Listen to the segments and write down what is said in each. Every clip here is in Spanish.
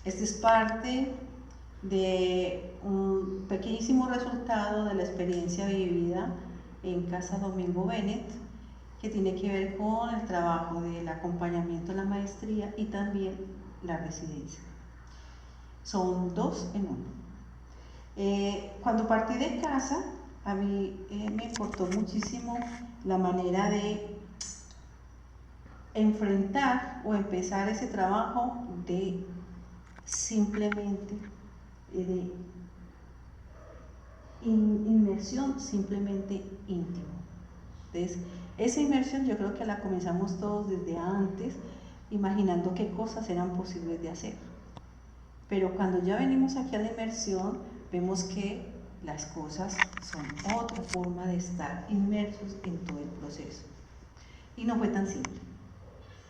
Este es parte de un pequeñísimo resultado de la experiencia vivida en Casa Domingo Bennett, que tiene que ver con el trabajo del acompañamiento a la maestría y también la residencia. Son dos en uno. Cuando partí de casa, a mí me importó muchísimo la manera de enfrentar o empezar ese trabajo de simplemente, de inmersión simplemente íntimo. Entonces, esa inmersión yo creo que la comenzamos todos desde antes, imaginando qué cosas eran posibles de hacer. Pero cuando ya venimos aquí a la inmersión, vemos que las cosas son otra forma de estar inmersos en todo el proceso. Y no fue tan simple,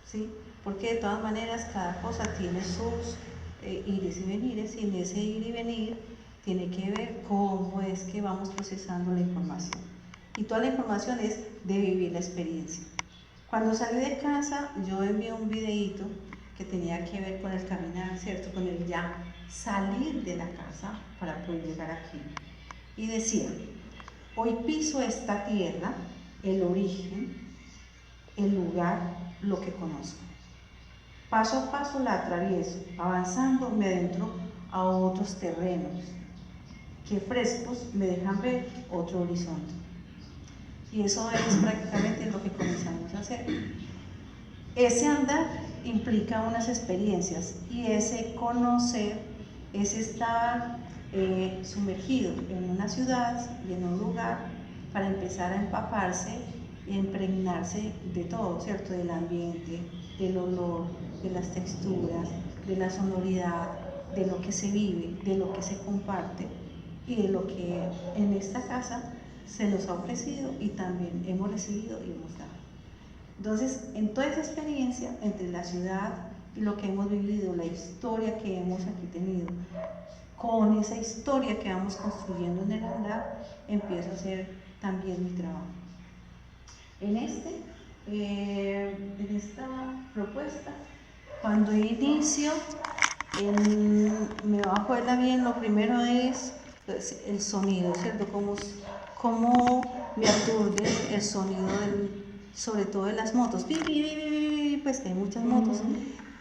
¿sí? Porque de todas maneras cada cosa tiene sus ires y venires, y en ese ir y venir tiene que ver cómo es que vamos procesando la información. Y toda la información es de vivir la experiencia. Cuando salí de casa, yo envié un videíto que tenía que ver con el caminar, ¿cierto? Con el ya salir de la casa para poder llegar aquí. Y decía, hoy piso esta tierra, el origen, el lugar, lo que conozco. Paso a paso la atravieso, avanzando me adentro a otros terrenos que frescos me dejan ver otro horizonte. Y eso es prácticamente lo que comenzamos a hacer. Ese andar implica unas experiencias y ese conocer es estar sumergido en una ciudad y en un lugar para empezar a empaparse y impregnarse de todo, ¿cierto? Del ambiente, del olor, de las texturas, de la sonoridad, de lo que se vive, de lo que se comparte y de lo que en esta casa se nos ha ofrecido y también hemos recibido y hemos dado. Entonces, en toda esa experiencia entre la ciudad y lo que hemos vivido, la historia que hemos aquí tenido, con esa historia que vamos construyendo en el andar, empiezo a hacer también mi trabajo. En esta propuesta, cuando inicio, me va a acuerdo bien, lo primero es pues, el sonido, ¿cierto? Cómo me aturde el sonido sobre todo de las motos, pues que hay muchas motos,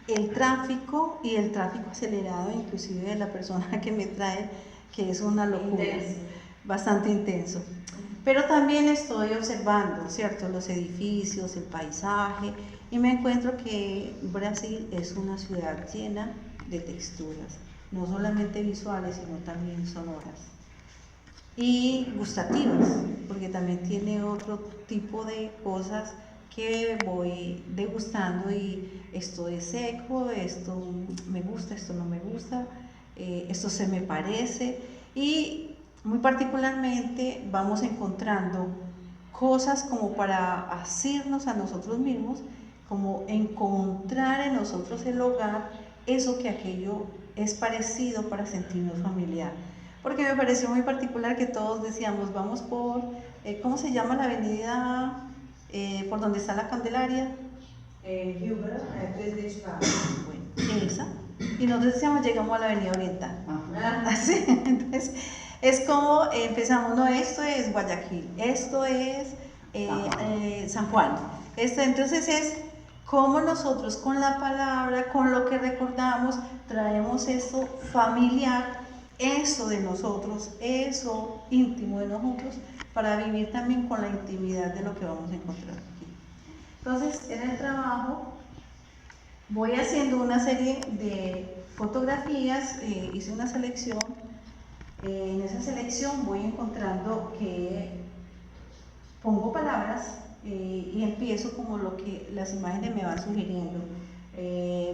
el tráfico y el tráfico acelerado, inclusive de la persona que me trae, que es una locura, bastante intenso. Pero también estoy observando, ¿cierto?, los edificios, el paisaje, y me encuentro que Brasil es una ciudad llena de texturas, no solamente visuales, sino también sonoras y gustativas, porque también tiene otro tipo de cosas que voy degustando y esto es seco, esto me gusta, esto no me gusta, esto se me parece, y muy particularmente vamos encontrando cosas como para asirnos a nosotros mismos, como encontrar en nosotros el hogar, eso que aquello es parecido para sentirnos familiar. Porque me pareció muy particular que todos decíamos, vamos por, ¿cómo se llama la avenida por donde está la Candelaria? Presidente Vargas. Bueno, esa. Y nosotros decíamos, llegamos a la avenida Oriental. Así, entonces, es como empezamos, no, esto es Guayaquil, esto es San Juan. Entonces es como nosotros con la palabra, con lo que recordamos, traemos eso familiar, eso de nosotros, eso íntimo de nosotros, para vivir también con la intimidad de lo que vamos a encontrar aquí. Entonces, en el trabajo voy haciendo una serie de fotografías, hice una selección, en esa selección voy encontrando que pongo palabras y empiezo como lo que las imágenes me van sugiriendo.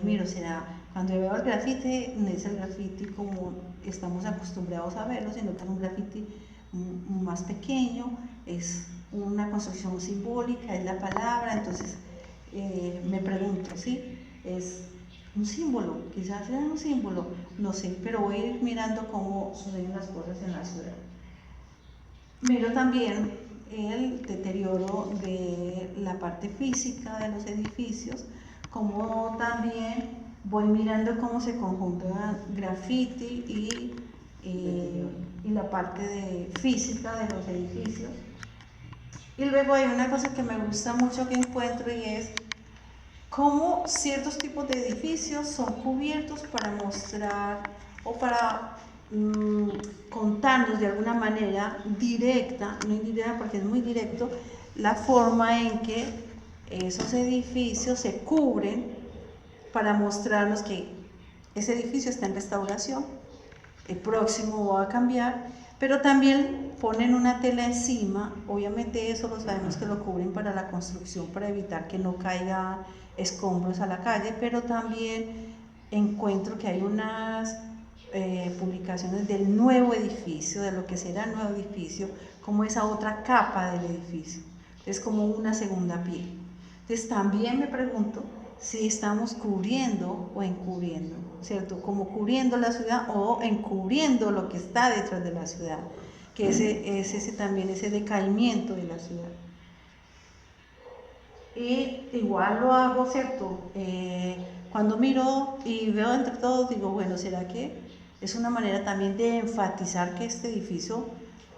Miro, será cuando yo veo el grafiti, no es el grafiti como estamos acostumbrados a verlo, sino que es un grafiti más pequeño, es una construcción simbólica, es la palabra. Entonces me pregunto, ¿sí? Es un símbolo, quizás sea un símbolo, no sé, pero voy a ir mirando cómo suceden las cosas en la ciudad. Miro también el deterioro de la parte física de los edificios, como también voy mirando cómo se conjunta graffiti y la parte de física de los edificios. Y luego hay una cosa que me gusta mucho que encuentro y es cómo ciertos tipos de edificios son cubiertos para mostrar o para contarnos de alguna manera directa, no indirecta porque es muy directo, la forma en que esos edificios se cubren para mostrarnos que ese edificio está en restauración, el próximo va a cambiar, pero también ponen una tela encima, obviamente eso lo sabemos que lo cubren para la construcción, para evitar que no caiga escombros a la calle, pero también encuentro que hay unas publicaciones del nuevo edificio, de lo que será el nuevo edificio, como esa otra capa del edificio, es como una segunda piel. Entonces también me pregunto si estamos cubriendo o encubriendo, ¿cierto? Como cubriendo la ciudad o encubriendo lo que está detrás de la ciudad, que ese también ese decaimiento de la ciudad. Y igual lo hago, ¿cierto? Cuando miro y veo entre todos, digo, bueno, ¿será que es una manera también de enfatizar que este edificio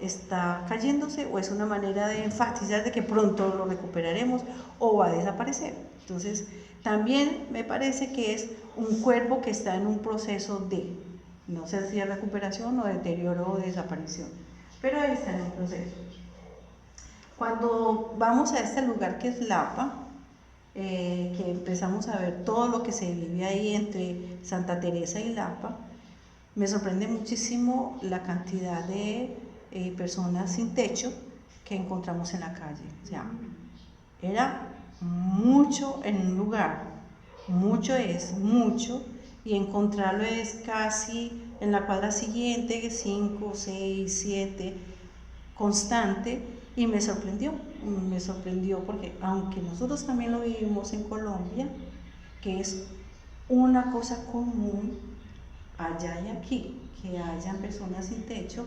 está cayéndose o es una manera de enfatizar de que pronto lo recuperaremos o va a desaparecer? Entonces, también me parece que es un cuerpo que está en un proceso de, no sé si es recuperación o deterioro o desaparición, pero ahí está en un proceso. Cuando vamos a este lugar que es Lapa, que empezamos a ver todo lo que se vive ahí entre Santa Teresa y Lapa, me sorprende muchísimo la cantidad de personas sin techo que encontramos en la calle. O sea, era mucho en un lugar, mucho es mucho, y encontrarlo es casi en la cuadra siguiente, 5, 6, 7, constante, y me sorprendió porque aunque nosotros también lo vivimos en Colombia, que es una cosa común allá y aquí, que hayan personas sin techo,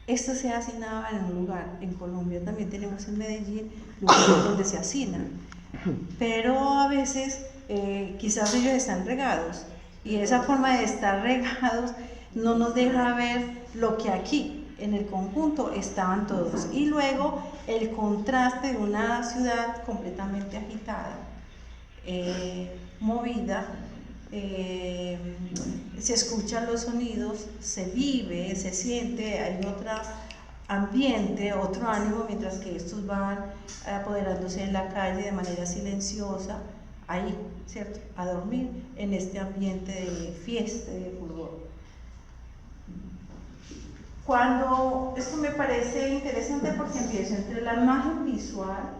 esto se hacinaba en un lugar. En Colombia también tenemos en Medellín lugares donde se hacinan, pero a veces quizás ellos están regados y esa forma de estar regados no nos deja ver lo que aquí en el conjunto estaban todos. Y luego el contraste de una ciudad completamente agitada, movida, se escuchan los sonidos, se vive, se siente, hay otro ambiente, otro ánimo, mientras que estos van apoderándose en la calle de manera silenciosa, ahí, ¿cierto?, a dormir en este ambiente de fiesta, de fútbol. Cuando esto me parece interesante porque empiezo entre la imagen visual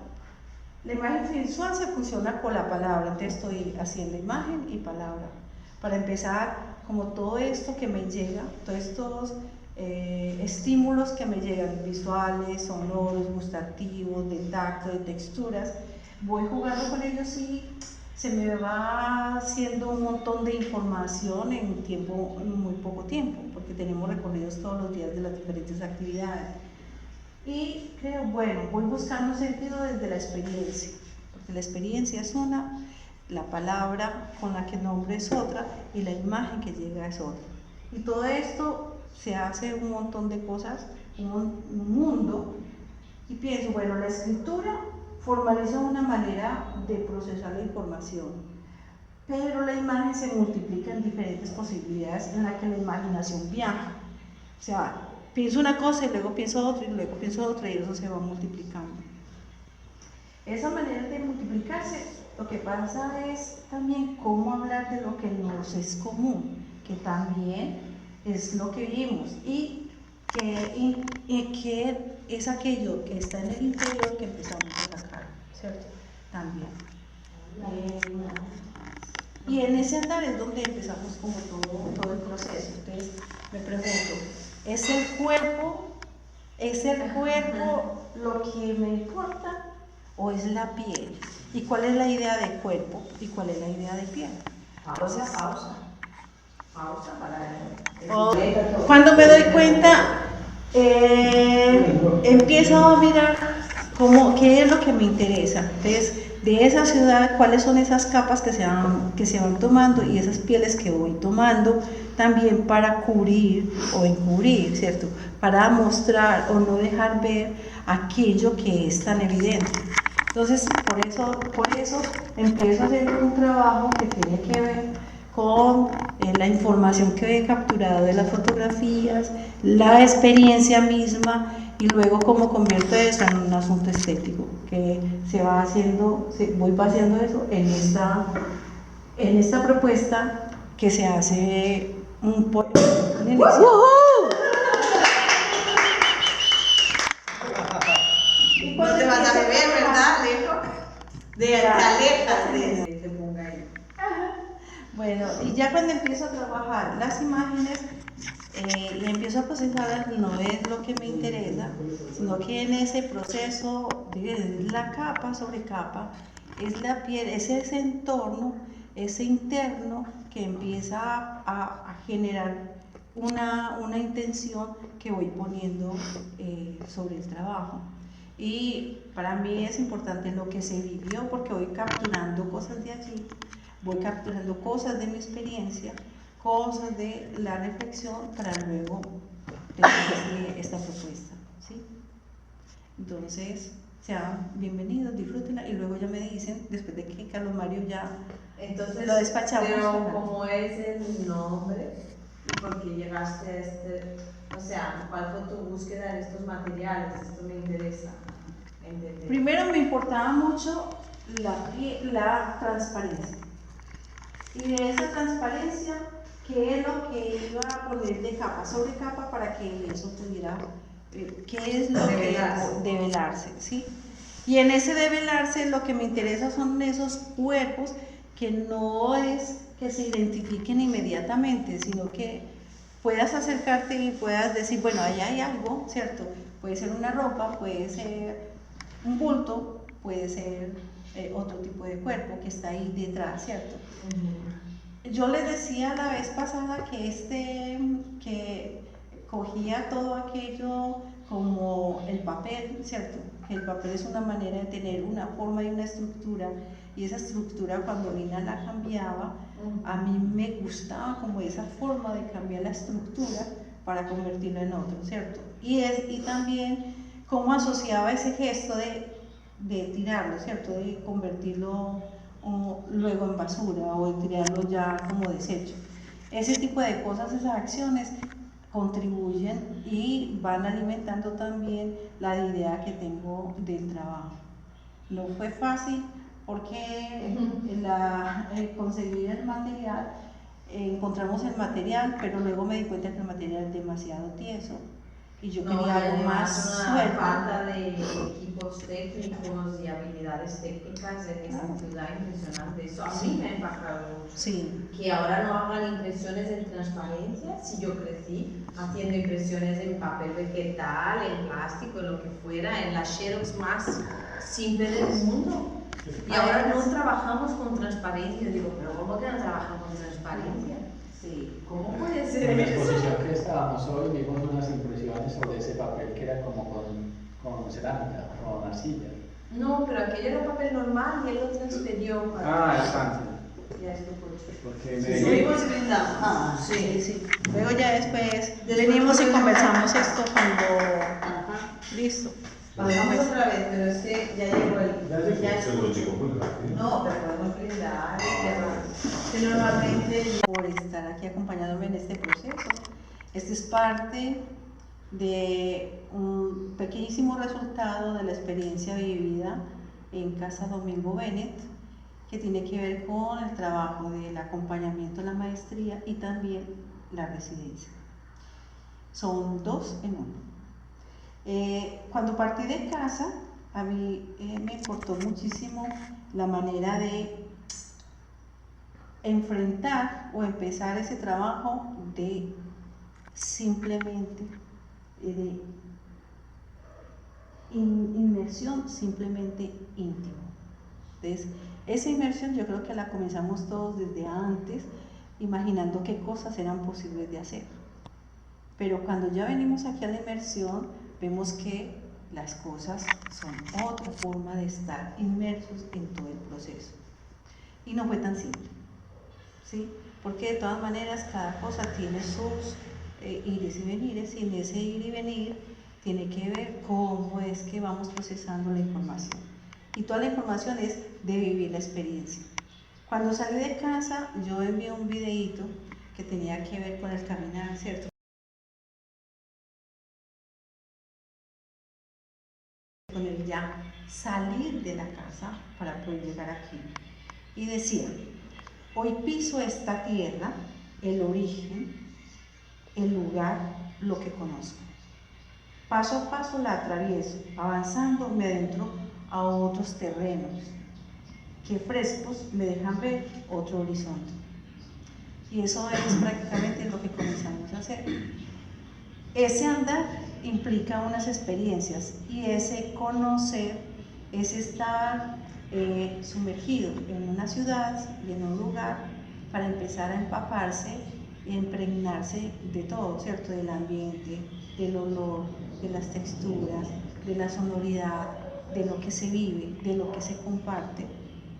se funciona con la palabra, entonces estoy haciendo imagen y palabra. Para empezar, como todo esto que me llega, todos estos estímulos que me llegan, visuales, sonoros, gustativos, de tacto, de texturas, voy jugando con ellos y se me va haciendo un montón de información en muy poco tiempo, porque tenemos recorridos todos los días de las diferentes actividades. Y creo, bueno, voy buscando un sentido desde la experiencia, porque la experiencia es una, la palabra con la que nombro es otra y la imagen que llega es otra. Y todo esto se hace un montón de cosas, un mundo, y pienso, bueno, la escritura formaliza una manera de procesar la información, pero la imagen se multiplica en diferentes posibilidades en las que la imaginación viaja. O sea, pienso una cosa y luego pienso otra y luego pienso otra y eso se va multiplicando. Esa manera de multiplicarse, lo que pasa es también cómo hablar de lo que nos es común, que también es lo que vivimos y que es aquello que está en el interior que empezamos a sacar, ¿cierto? También. Y en ese andar es donde empezamos como todo el proceso. Entonces me pregunto, ¿es el cuerpo lo que me importa o es la piel? ¿Y cuál es la idea de cuerpo y cuál es la idea de piel? Entonces, pausa para cuando me doy cuenta, empiezo a mirar ¿Qué es lo que me interesa? Entonces, de esa ciudad, ¿cuáles son esas capas que se van tomando y esas pieles que voy tomando también para cubrir o encubrir, ¿cierto? Para mostrar o no dejar ver aquello que es tan evidente. Entonces, por eso empiezo a hacer un trabajo que tiene que ver con la información que he capturado de las fotografías, la experiencia misma, y luego cómo convierto eso en un asunto estético, que voy haciendo eso en esta propuesta que se hace un poco. No te vas a beber, ¿verdad, Alejo? Te alejas de se ponga ahí. Bueno, y ya cuando empiezo a trabajar las imágenes, y empiezo a procesarlas, no es lo que me interesa, sino que en ese proceso, de la capa sobre capa, es la piel, es ese entorno, ese interno que empieza a generar una intención que voy poniendo sobre el trabajo. Y para mí es importante lo que se vivió, porque voy capturando cosas de allí, voy capturando cosas de mi experiencia, cosas de la reflexión para luego esta propuesta, ¿sí? Entonces, sean bienvenidos, disfrútenla y luego ya me dicen, después de que Carlos Mario ya entonces, lo despachamos. Pero ¿cómo es el nombre? ¿Y por qué llegaste a o sea, cuál fue tu búsqueda de estos materiales? Esto me interesa entender. Primero me importaba mucho la transparencia. Y de esa transparencia, ¿qué es lo que iba a poner de capa sobre capa para que eso pudiera, qué es lo que develarse, ¿sí? Y en ese develarse lo que me interesa son esos cuerpos que no es que se identifiquen inmediatamente, sino que puedas acercarte y puedas decir, bueno, ahí hay algo, ¿cierto? Puede ser una ropa, puede ser un bulto, puede ser otro tipo de cuerpo que está ahí detrás, ¿cierto? Yo les decía la vez pasada que cogía todo aquello como el papel, ¿cierto? Que el papel es una manera de tener una forma y una estructura, y esa estructura cuando Lina la cambiaba, a mí me gustaba como esa forma de cambiar la estructura para convertirlo en otro, ¿cierto? Y también cómo asociaba ese gesto de tirarlo, ¿cierto? De convertirlo luego en basura o de tirarlo ya como desecho. Ese tipo de cosas, esas acciones contribuyen y van alimentando también la idea que tengo del trabajo. No fue fácil porque conseguir el material, encontramos el material, pero luego me di cuenta que el material es demasiado tieso y yo quería algo más suelto. Falta de equipos técnicos y habilidades técnicas en esta ciudad impresionante. Eso a mí me ha impactado mucho. Sí. Que ahora no hagan impresiones en transparencia. Si yo crecí haciendo impresiones en papel vegetal, en plástico, en lo que fuera, en las xerox más simples del mundo. Y ahora no trabajamos con transparencia. Yo digo, pero ¿cómo que no trabajamos con transparencia? Sí, ¿cómo puede ser? En la exposición que estábamos hoy vimos unas impresiones sobre ese papel que era como con cerámica, con arcilla. No, pero aquello era papel normal y él lo transfirió para... Exacto. Ya esto fue. Porque Subimos y brindamos. Sí. Luego ya después venimos y conversamos esto cuando... Listo. Vamos otra vez, pero es que ya llegó el... Ya se lo digo muy rápido. No, pero podemos brindar. Que normalmente... Por estar aquí acompañándome en este proceso. Este es parte de un pequeñísimo resultado de la experiencia vivida en Casa Domingo Bennett, que tiene que ver con el trabajo del acompañamiento a la maestría y también la residencia. Son dos en uno. Cuando partí de casa, a mí me importó muchísimo la manera de enfrentar o empezar ese trabajo de simplemente de inmersión simplemente íntimo. Entonces, esa inmersión yo creo que la comenzamos todos desde antes, imaginando qué cosas eran posibles de hacer. Pero cuando ya venimos aquí a la inmersión, vemos que las cosas son otra forma de estar inmersos en todo el proceso. Y no fue tan simple, ¿sí? Porque de todas maneras cada cosa tiene sus ires y venires, y en ese ir y venir tiene que ver cómo es que vamos procesando la información. Y toda la información es de vivir la experiencia. Cuando salí de casa, yo envié un videíto que tenía que ver con el caminar, ¿cierto? Con el ya salir de la casa para poder llegar aquí. Y decía, hoy piso esta tierra, el origen, el lugar, lo que conozco. Paso a paso la atravieso, avanzando me adentro a otros terrenos que frescos me dejan ver otro horizonte. Y eso es prácticamente lo que comenzamos a hacer. Ese andar implica unas experiencias, y ese conocer es estar sumergido en una ciudad y en un lugar para empezar a empaparse y impregnarse de todo, ¿cierto? Del ambiente, del olor, de las texturas, de la sonoridad, de lo que se vive, de lo que se comparte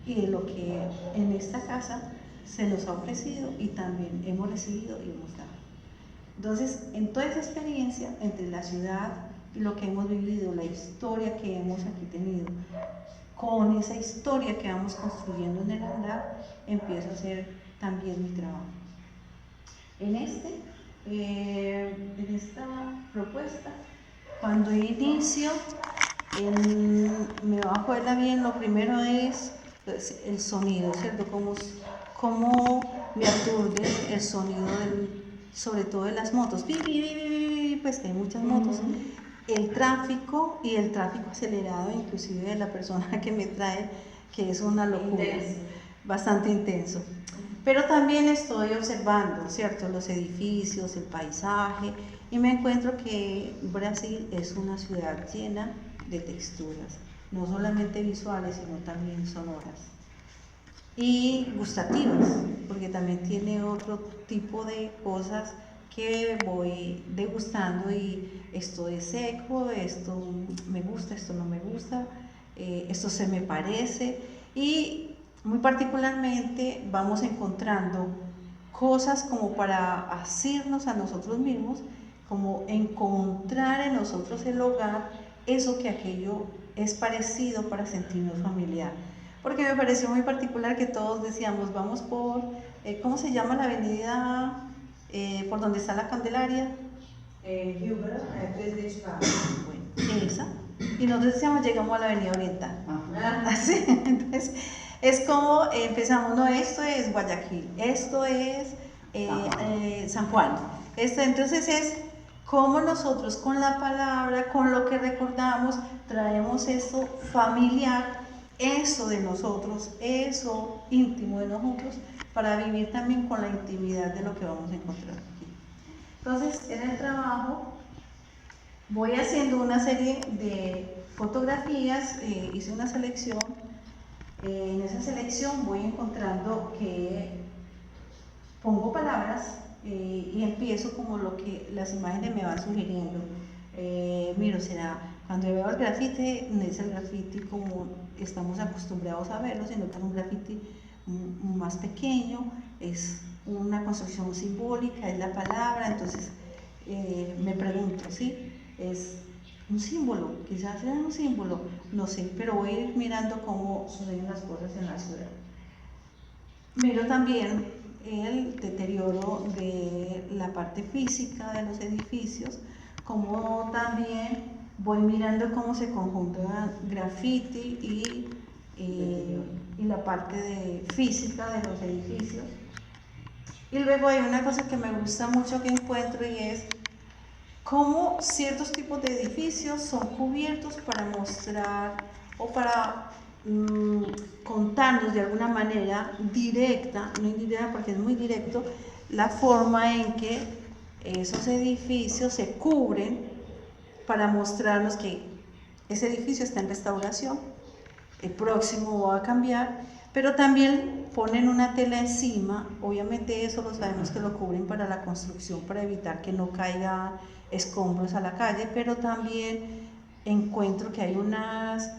y de lo que en esta casa se nos ha ofrecido y también hemos recibido y hemos dado. Entonces, en toda esa experiencia entre la ciudad y lo que hemos vivido, la historia que hemos aquí tenido, con esa historia que vamos construyendo en el andar, empiezo a hacer también mi trabajo. En esta propuesta, cuando inicio, me bajo el avión, lo primero es pues, el sonido, ¿cierto? Cómo me aturde el sonido, sobre todo de las motos, pues que hay muchas motos, el tráfico y el tráfico acelerado, inclusive de la persona que me trae, que es una locura, bastante intenso. Pero también estoy observando, ¿cierto?, los edificios, el paisaje, y me encuentro que Brasil es una ciudad llena de texturas, no solamente visuales, sino también sonoras y gustativas, porque también tiene otro tipo de cosas que voy degustando, y esto es seco, esto me gusta, esto no me gusta, esto se me parece, y muy particularmente vamos encontrando cosas como para asirnos a nosotros mismos, como encontrar en nosotros el hogar, eso que aquello es parecido para sentirnos familiar. Porque me pareció muy particular que todos decíamos, vamos por, ¿cómo se llama la avenida por donde está la Candelaria? Huber, Presidente Vargas. Bueno, esa. Y nosotros decíamos, llegamos a la avenida Oriental. Así, entonces, es como empezamos, no, esto es Guayaquil, esto es San Juan. Entonces es como nosotros con la palabra, con lo que recordamos, traemos esto familiar, eso de nosotros, eso íntimo de nosotros, para vivir también con la intimidad de lo que vamos a encontrar aquí. Entonces, en el trabajo voy haciendo una serie de fotografías, hice una selección, en esa selección voy encontrando que pongo palabras y empiezo como lo que las imágenes me van sugiriendo. Miro, será cuando veo el grafiti, no es el grafiti como estamos acostumbrados a verlo, sino que es un grafiti más pequeño, es una construcción simbólica, es la palabra. Entonces me pregunto, ¿sí? Es un símbolo, quizás sea un símbolo, no sé, pero voy a ir mirando cómo suceden las cosas en la ciudad. Miro también el deterioro de la parte física de los edificios, como también voy mirando cómo se conjunta graffiti y la parte física de los edificios. Y luego hay una cosa que me gusta mucho que encuentro, y es cómo ciertos tipos de edificios son cubiertos para mostrar o para contarnos de alguna manera directa, no indirecta porque es muy directo, la forma en que esos edificios se cubren para mostrarnos que ese edificio está en restauración, el próximo va a cambiar, pero también ponen una tela encima. Obviamente eso lo sabemos que lo cubren para la construcción, para evitar que no caigan escombros a la calle, pero también encuentro que hay unas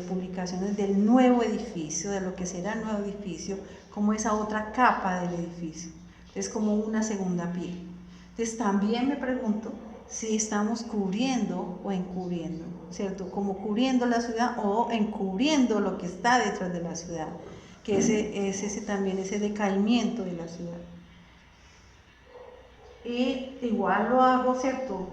publicaciones del nuevo edificio, de lo que será el nuevo edificio, como esa otra capa del edificio, es como una segunda piel. Entonces también me pregunto si estamos cubriendo o encubriendo, ¿cierto? Como cubriendo la ciudad o encubriendo lo que está detrás de la ciudad, que ese también ese decaimiento de la ciudad. Y igual lo hago, ¿cierto?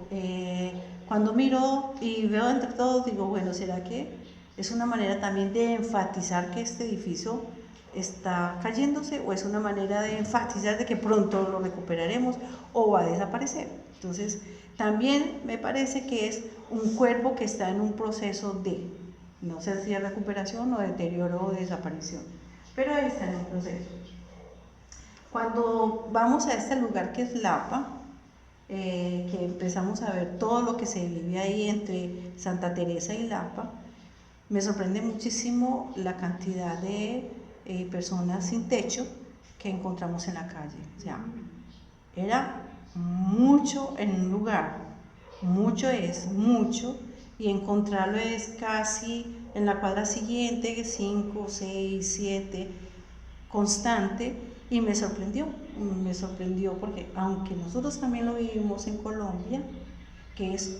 Cuando miro y veo entre todos, digo, bueno, ¿será que es una manera también de enfatizar que este edificio está cayéndose, o es una manera de enfatizar de que pronto lo recuperaremos o va a desaparecer? Entonces, también me parece que es un cuerpo que está en un proceso de, no sé si es recuperación o deterioro o desaparición, pero está en un proceso. Cuando vamos a este lugar que es Lapa, que empezamos a ver todo lo que se vive ahí entre Santa Teresa y Lapa, me sorprende muchísimo la cantidad de personas sin techo que encontramos en la calle. O sea, era mucho en un lugar, mucho es mucho, y encontrarlo es casi en la cuadra siguiente, 5, 6, 7, constante, y me sorprendió porque aunque nosotros también lo vivimos en Colombia, que es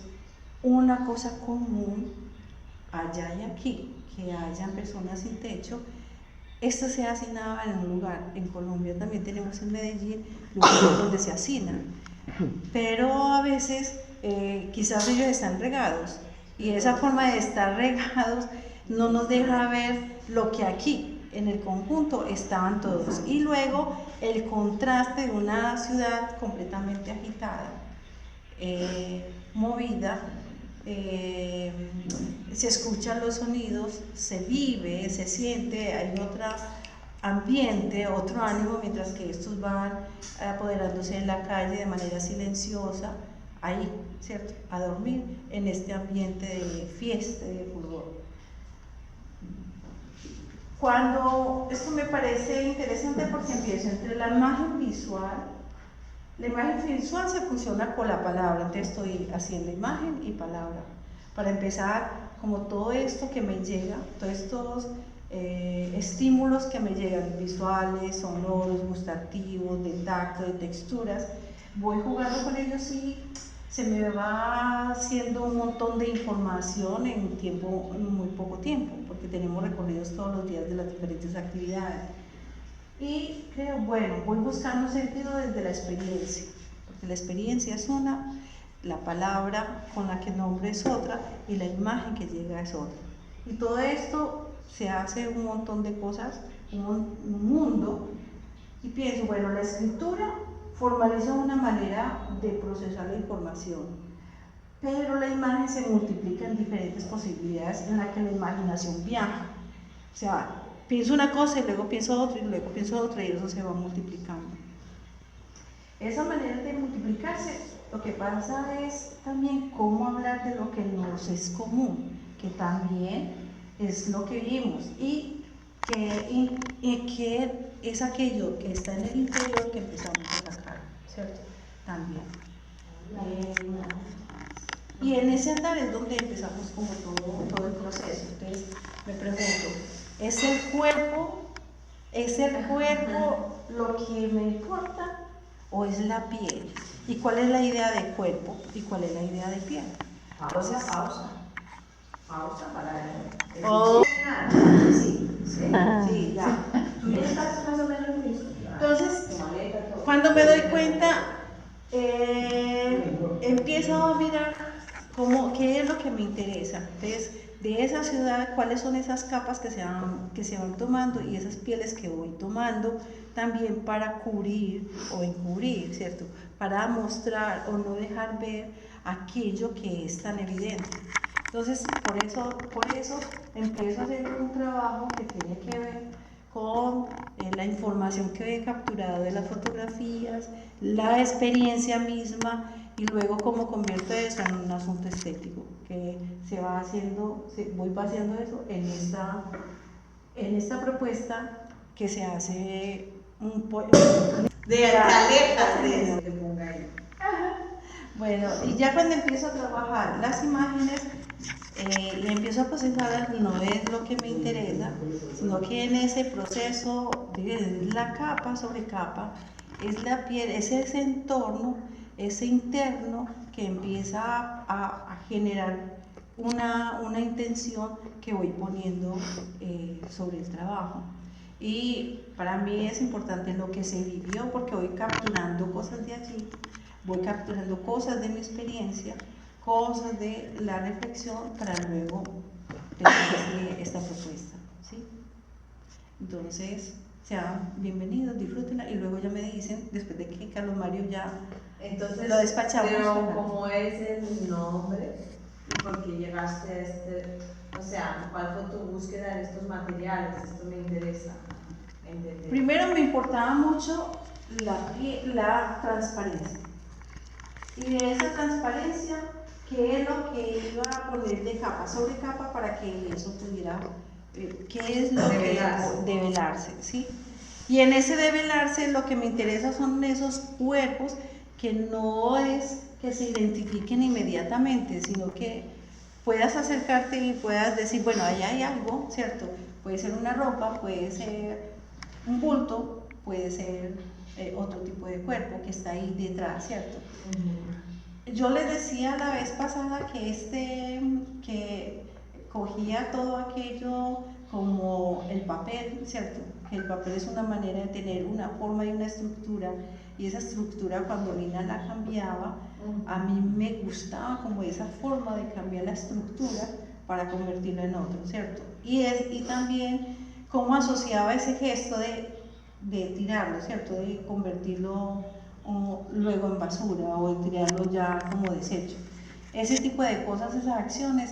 una cosa común allá y aquí, que hayan personas sin techo, esto se hacinaba en un lugar. En Colombia también tenemos en Medellín lugares donde se hacinan, pero a veces quizás ellos están regados, y esa forma de estar regados no nos deja ver lo que aquí en el conjunto estaban todos. Y luego el contraste de una ciudad completamente agitada, movida, se escuchan los sonidos, se vive, se siente, hay otro ambiente, otro ánimo, mientras que estos van apoderándose en la calle de manera silenciosa, ahí, ¿cierto?, a dormir en este ambiente de fiesta y de fulgor. Cuando esto me parece interesante porque empiezo entre la imagen visual se funciona con la palabra, entonces estoy haciendo imagen y palabra. Para empezar, como todo esto que me llega, todos estos estímulos que me llegan, visuales, sonoros, gustativos, de tacto, de texturas, voy jugando con ellos y se me va haciendo un montón de información en muy poco tiempo, porque tenemos recorridos todos los días de las diferentes actividades. Y creo, bueno, voy buscando sentido desde la experiencia, porque la experiencia es una, la palabra con la que nombre es otra, y la imagen que llega es otra. Y todo esto se hace un montón de cosas, un mundo, y pienso, bueno, la escritura formaliza una manera de procesar la información, pero la imagen se multiplica en diferentes posibilidades en las que la imaginación viaja. O sea, pienso una cosa y luego pienso otra y luego pienso otra, y eso se va multiplicando. Esa manera de multiplicarse, lo que pasa es también cómo hablar de lo que nos es común, que también es lo que vivimos, y que es aquello que está en el interior que empezamos a sacar, ¿cierto? También. Y en ese andar es donde empezamos como todo el proceso. Entonces me pregunto, ¿es el cuerpo lo que me importa o es la piel? ¿Y cuál es la idea de cuerpo y cuál es la idea de piel? Entonces, pausa para Sí, ya. ¿Tú ya estás más o menos listo? Entonces, cuando me doy cuenta, empiezo a mirar qué es lo que me interesa. Entonces, de esa ciudad, cuáles son esas capas que se van tomando, y esas pieles que voy tomando también para cubrir o encubrir, ¿cierto? Para mostrar o no dejar ver aquello que es tan evidente. Entonces, por eso empiezo a hacer un trabajo que tiene que ver con la información que he capturado de las fotografías, la experiencia misma, y luego cómo convierto eso en un asunto estético, que voy vaciando eso en esta propuesta que se hace de alertas de eso. Bueno, y ya cuando empiezo a trabajar las imágenes, y empiezo a procesarlas, no es lo que me interesa, sino que en ese proceso, es la capa sobre capa, es la piel, es ese entorno, ese interno que empieza a generar una intención que voy poniendo sobre el trabajo. Y para mí es importante lo que se vivió, porque voy capturando cosas de allí, voy capturando cosas de mi experiencia, cosas de la reflexión para luego presentarle esta propuesta, ¿sí? Entonces, sean bienvenidos, disfrútenla y luego ya me dicen, después de que Carlos Mario ya Entonces, lo despachamos. pero ¿cómo es el nombre? ¿Y por qué llegaste a este? O sea, ¿cuál fue tu búsqueda de estos materiales? Esto me interesa entender. Primero me importaba mucho la transparencia. Y de esa transparencia, ¿qué es lo que iba a poner de capa sobre capa para que eso pudiera, qué es lo Develarse. que develarse, ¿sí? Y en ese develarse lo que me interesa son esos cuerpos que no es que se identifiquen inmediatamente, sino que puedas acercarte y puedas decir, bueno, ahí hay algo, ¿cierto? Puede ser una ropa, puede ser un bulto, puede ser otro tipo de cuerpo que está ahí detrás, ¿cierto? Yo les decía la vez pasada que cogía todo aquello como el papel, ¿cierto? Que el papel es una manera de tener una forma y una estructura, y esa estructura cuando Lina la cambiaba, a mí me gustaba como esa forma de cambiar la estructura para convertirlo en otro, ¿cierto? Y también cómo asociaba ese gesto de tirarlo, ¿cierto? De convertirlo luego en basura o de tirarlo ya como desecho. Ese tipo de cosas, esas acciones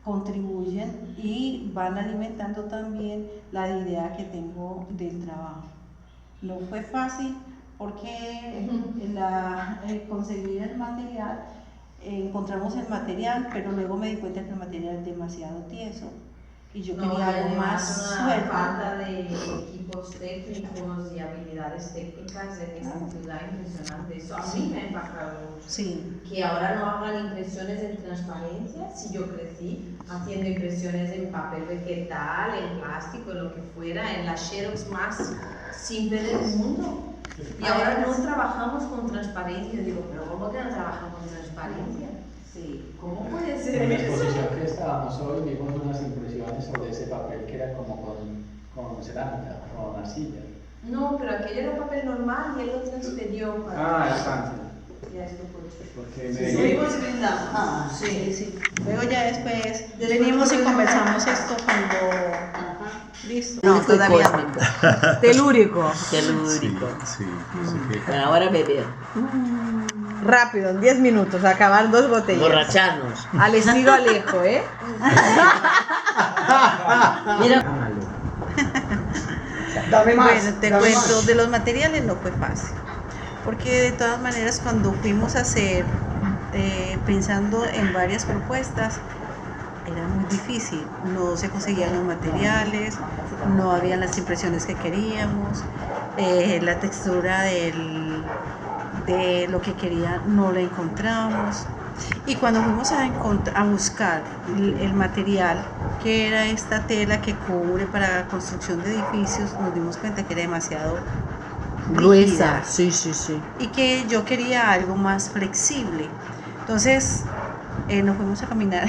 contribuyen y van alimentando también la idea que tengo del trabajo. No fue fácil porque conseguir el material, encontramos el material, pero luego me di cuenta que el material es demasiado tieso y yo quería algo más una suelto. falta de equipos técnicos y habilidades técnicas en esta ciudad impresionante. Eso a mí me ha impactado mucho. Sí. Que ahora no hagan impresiones en transparencia. Si yo crecí haciendo impresiones en papel vegetal, en plástico, en lo que fuera, en las xerox más simples del mundo. Y ahora no trabajamos con transparencia. Yo digo, pero ¿cómo que no trabajamos con transparencia? Sí, ¿cómo puede ser En la eso? exposición que estábamos hoy vimos unas impresiones sobre ese papel que era como con cerámica, con arcilla. No, pero aquello era papel normal y él lo transfirió para... Estancia. Ya esto fue. Porque Sí, me subimos brindando. Sí, sí. Luego ya después venimos y conversamos esto cuando... Listo. No, todavía cósmico. telúrico. Telúrico. Sí. Bueno, ahora beber. Rápido, en 10 minutos, acabar 2 botellas. Borracharnos. Al estilo Alejo, ¿eh? Mira. Dame más. Bueno, te cuento, de los materiales no fue fácil, porque de todas maneras cuando fuimos a hacer, pensando en varias propuestas, era muy difícil, no se conseguían los materiales, no habían las impresiones que queríamos, la textura de lo que quería no la encontramos. Y cuando fuimos a buscar el material, que era esta tela que cubre para la construcción de edificios, nos dimos cuenta que era demasiado Gruesa, rígida, sí, sí, sí. y que yo quería algo más flexible. Entonces nos fuimos a caminar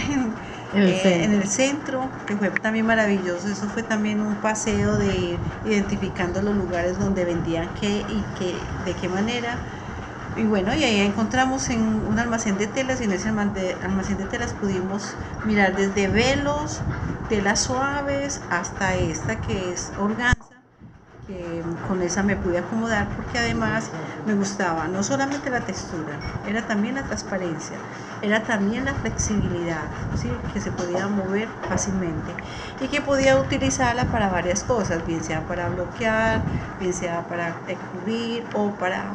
en el centro, que fue también maravilloso. Eso fue también un paseo de ir identificando los lugares donde vendían qué y de qué manera. Y bueno, y ahí encontramos en un almacén de telas, y en ese almacén de telas pudimos mirar desde velos, telas suaves, hasta esta que es organza, que con esa me pude acomodar porque además me gustaba no solamente la textura, era también la transparencia, era también la flexibilidad, ¿sí? Que se podía mover fácilmente y que podía utilizarla para varias cosas, bien sea para bloquear, bien sea para cubrir o para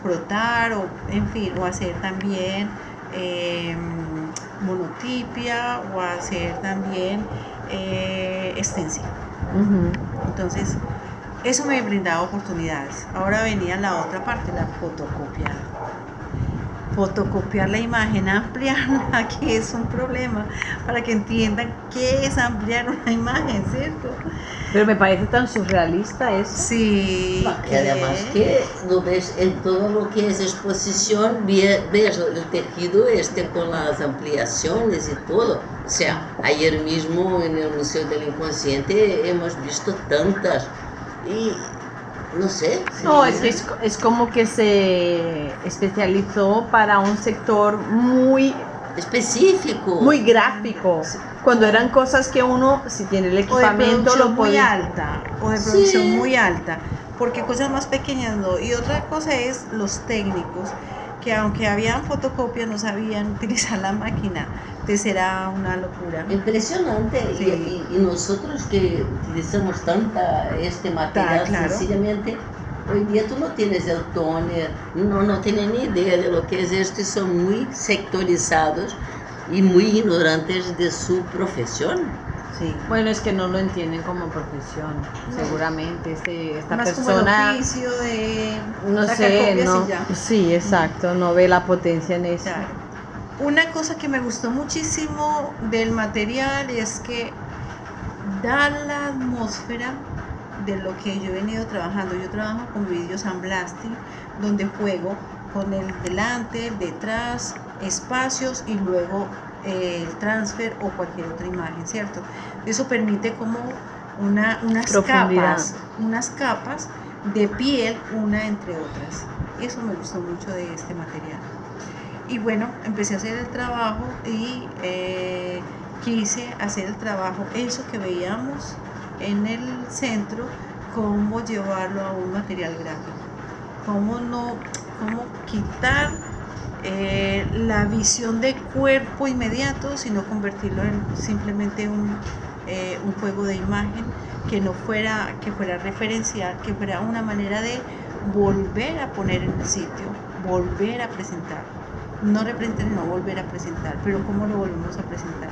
frotar, o en fin, o hacer también monotipia, o hacer también extensión. Entonces eso me brindaba oportunidades. Ahora venía la otra parte, la fotocopia. fotocopiar la imagen, ampliarla, que es un problema, para que entiendan qué es ampliar una imagen, ¿cierto? Pero me parece tan surrealista eso. Sí. Y además que lo ves en todo lo que es exposición, ves el tejido con las ampliaciones y todo. O sea, ayer mismo en el Museo del Inconsciente hemos visto tantas y no sé. No, es que es como que se especializó para un sector muy Específico. muy gráfico, cuando eran cosas que uno, si tiene el O de equipamiento, producción lo muy podía. alta, o de producción Sí. muy alta, porque cosas más pequeñas no. Y otra cosa es los técnicos, que aunque habían fotocopias no sabían utilizar la máquina, entonces era una locura. Impresionante. Sí. Y nosotros que utilizamos tanta este material, Claro. sencillamente, hoy día tú no tienes el tóner, no tienes ni idea de lo que es esto y son muy sectorizados y muy ignorantes de su profesión. Sí. Bueno, es que no lo entienden como profesión, seguramente. Esta Más como el persona, oficio de no sacar sé, copias no, y ya. sí, exacto, no ve la potencia en eso. Claro. Una cosa que me gustó muchísimo del material es que da la atmósfera de lo que yo he venido trabajando. Yo trabajo con video sandblasting, donde juego con el delante, el detrás, espacios y luego el transfer o cualquier otra imagen, ¿cierto? Eso permite como Profundidad. unas capas de piel, una entre otras. Eso me gustó mucho de este material. Y bueno, empecé a hacer el trabajo y quise hacer el trabajo, eso que veíamos en el centro, cómo llevarlo a un material gráfico, cómo quitar la visión de cuerpo inmediato, sino convertirlo en simplemente un juego de imagen que fuera referencial, que fuera una manera de volver a poner en el sitio, volver a presentar. No representar, no volver a presentar, pero ¿cómo lo volvemos a presentar?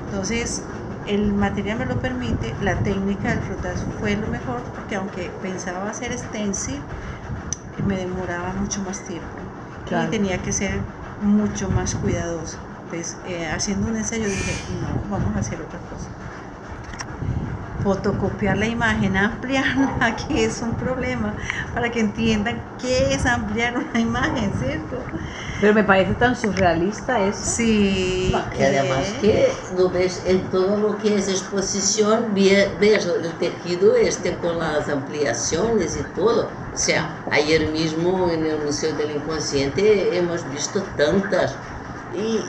Entonces, el material me lo permite, la técnica del frotazo fue lo mejor, porque aunque pensaba hacer stencil, me demoraba mucho más tiempo. Claro. Y tenía que ser mucho más cuidadoso. Entonces, haciendo un ensayo dije, no, vamos a hacer otra cosa. Fotocopiar la imagen, ampliarla, que es un problema, para que entiendan qué es ampliar una imagen, ¿cierto? Pero me parece tan surrealista eso. Sí. Y además que lo ves en todo lo que es exposición, ves el tejido con las ampliaciones y todo. O sea, ayer mismo en el Museo del Inconsciente hemos visto tantas y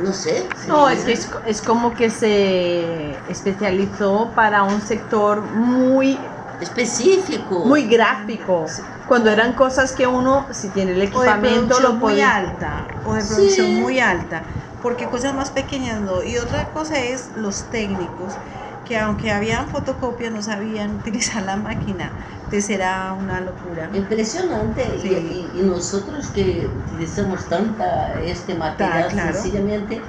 no sé. No, es que es como que se especializó para un sector muy Específico. muy gráfico, cuando eran cosas que uno, si tiene el O de equipamiento, producción lo muy podía. alta, o de producción Sí. muy alta, porque cosas más pequeñas no. Y otra cosa es los técnicos, que aunque habían fotocopias no sabían utilizar la máquina, entonces era una locura. Impresionante. Sí. Y nosotros que utilizamos tanta este material, Claro. sencillamente,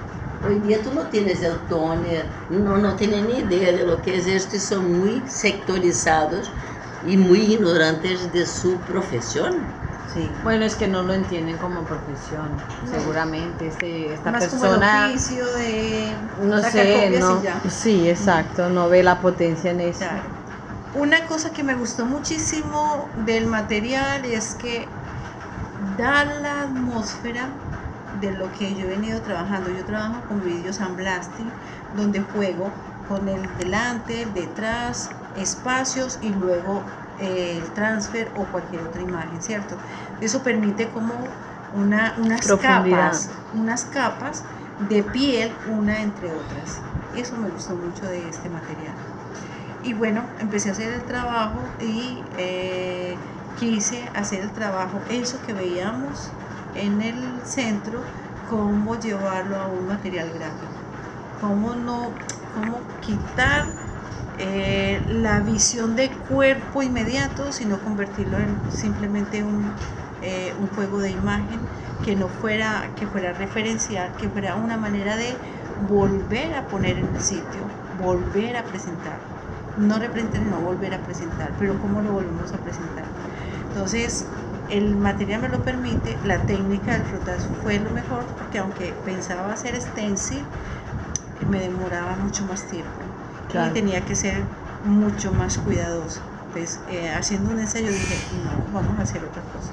hoy día tú no tienes el tóner, no tienes ni idea de lo que es esto y son muy sectorizados y muy ignorantes de su profesión. Sí. Bueno, es que no lo entienden como profesión, seguramente. Esta Más como persona, el oficio de no sacar sé, copias no, y ya. sí, exacto, no ve la potencia en eso. Claro. Una cosa que me gustó muchísimo del material es que da la atmósfera de lo que yo he venido trabajando. Yo trabajo con video sandblasting, donde juego con el delante, el detrás, espacios y luego el transfer o cualquier otra imagen, ¿cierto? Eso permite como Profundidad. unas capas de piel, una entre otras. Eso me gustó mucho de este material. Y bueno, empecé a hacer el trabajo y quise hacer el trabajo, eso que veíamos en el centro, cómo llevarlo a un material gráfico, cómo quitar la visión de cuerpo inmediato, sino convertirlo en simplemente un juego de imagen que fuera referencial, que fuera una manera de volver a poner en el sitio, volver a presentar. No representar, no volver a presentar, pero ¿cómo lo volvemos a presentar? Entonces, el material me lo permite, la técnica del frotazo fue lo mejor, porque aunque pensaba hacer stencil, me demoraba mucho más tiempo Claro. y tenía que ser mucho más cuidadoso. Entonces, haciendo un ensayo dije, no, vamos a hacer otra cosa.